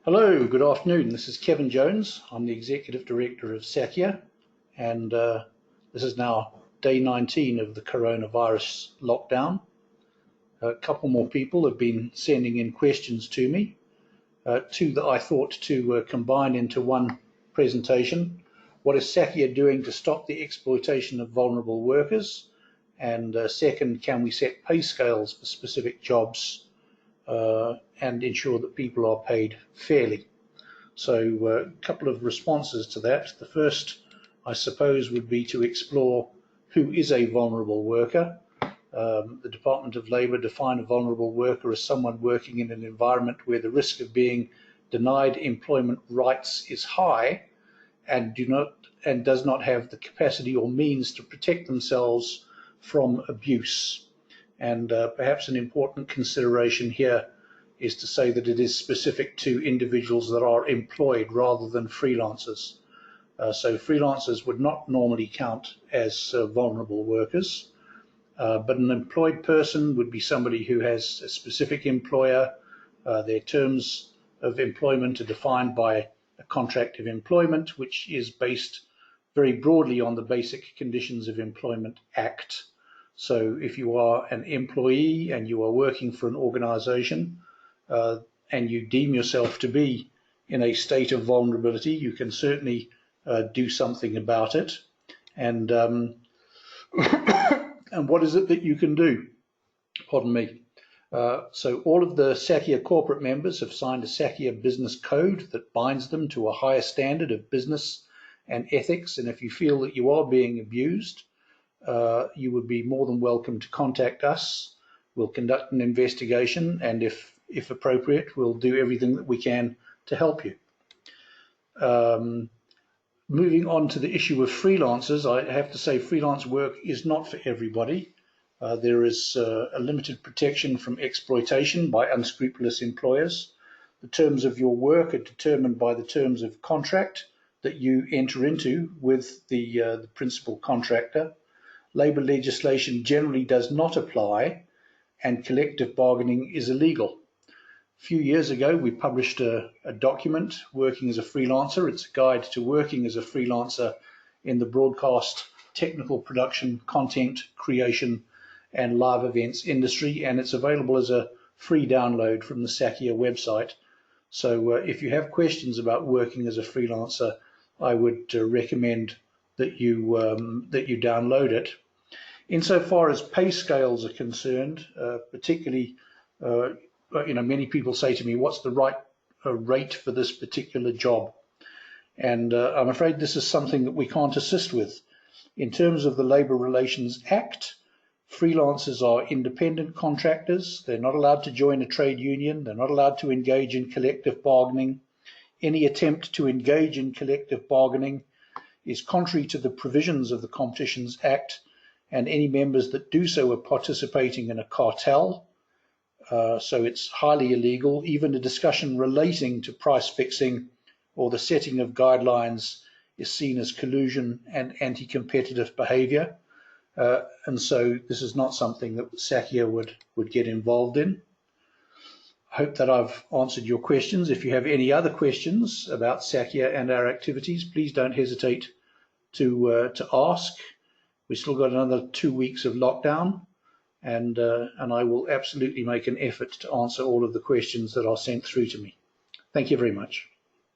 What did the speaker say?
Hello, good afternoon. This is Kevin Jones. I'm the Executive Director of Sakia, and this is now day 19 of the coronavirus lockdown. A couple more people have been sending in questions to me, two that I thought to combine into one presentation. What is Sakia doing to stop the exploitation of vulnerable workers? And second, can we set pay scales for specific jobs and ensure that people are paid fairly? So a couple of responses to that. The first, I suppose, would be to explore who is a vulnerable worker. The Department of Labour define a vulnerable worker as someone working in an environment where the risk of being denied employment rights is high and does not have the capacity or means to protect themselves from abuse. And perhaps an important consideration here is to say that it is specific to individuals that are employed rather than freelancers. So freelancers would not normally count as vulnerable workers, but an employed person would be somebody who has a specific employer. Their terms of employment are defined by a contract of employment, which is based very broadly on the Basic Conditions of Employment Act. So if you are an employee and you are working for an organization and you deem yourself to be in a state of vulnerability, you can certainly do something about it. And and what is it that you can do? Pardon me. So all of the Sakia corporate members have signed a Sakia business code that binds them to a higher standard of business and ethics. And if you feel that you are being abused, you would be more than welcome to contact us. We'll conduct an investigation, and if appropriate, we'll do everything that we can to help you. Moving on to the issue of freelancers, I have to say freelance work is not for everybody. There is a limited protection from exploitation by unscrupulous employers. The terms of your work are determined by the terms of contract that you enter into with the principal contractor. Labour legislation generally does not apply, and collective bargaining is illegal. A few years ago, we published a document, Working as a Freelancer. It's a guide to working as a freelancer in the broadcast, technical production, content creation, and live events industry, and it's available as a free download from the Sakia website. So if you have questions about working as a freelancer, I would recommend that you download it. Insofar as pay scales are concerned, particularly, many people say to me, what's the right rate for this particular job? And I'm afraid this is something that we can't assist with. In terms of the Labour Relations Act, freelancers are independent contractors. They're not allowed to join a trade union. They're not allowed to engage in collective bargaining. Any attempt to engage in collective bargaining is contrary to the provisions of the Competitions Act, and any members that do so are participating in a cartel. So it's highly illegal. Even a discussion relating to price fixing or the setting of guidelines is seen as collusion and anti-competitive behavior. And so this is not something that Sakia would get involved in. I hope that I've answered your questions. If you have any other questions about Sakia and our activities, please don't hesitate to ask. We've still got another 2 weeks of lockdown, and I will absolutely make an effort to answer all of the questions that are sent through to me. Thank you very much.